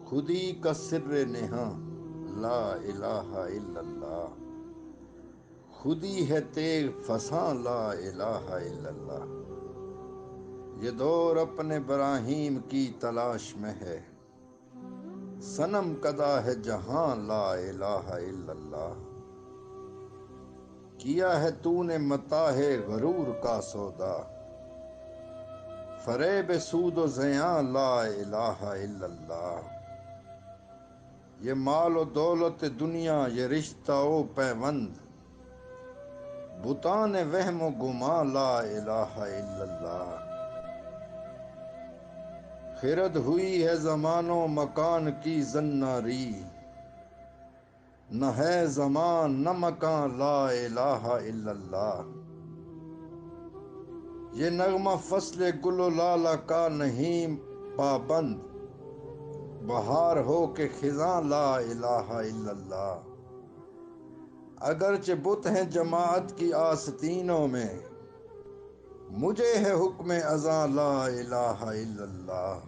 خودی کا سر نہاں لا الہ الا اللہ، خودی ہے تیغ فساں لا الہ الا اللہ۔ یہ دور اپنے براہیم کی تلاش میں ہے، صنم کدا ہے جہاں لا الہ الا اللہ۔ کیا ہے تو نے متاع غرور کا سودا، فریب سود و زیاں لا الہ الا اللہ۔ یہ مال و دولت دنیا، یہ رشتہ و پیوند، بتان وہم و گماں لا الہ الا اللہ۔ خرد ہوئی ہے زمان و مکان کی زناری، نہ ہے زمان نہ مکان لا الہ الا اللہ۔ یہ نغمہ فصل گل و لالہ کا نہیں پابند، بہار ہو کے خزاں لا الہ الا اللہ۔ اگرچہ بت ہیں جماعت کی آستینوں میں، مجھے ہے حکم اذاں لا الہ الا اللہ۔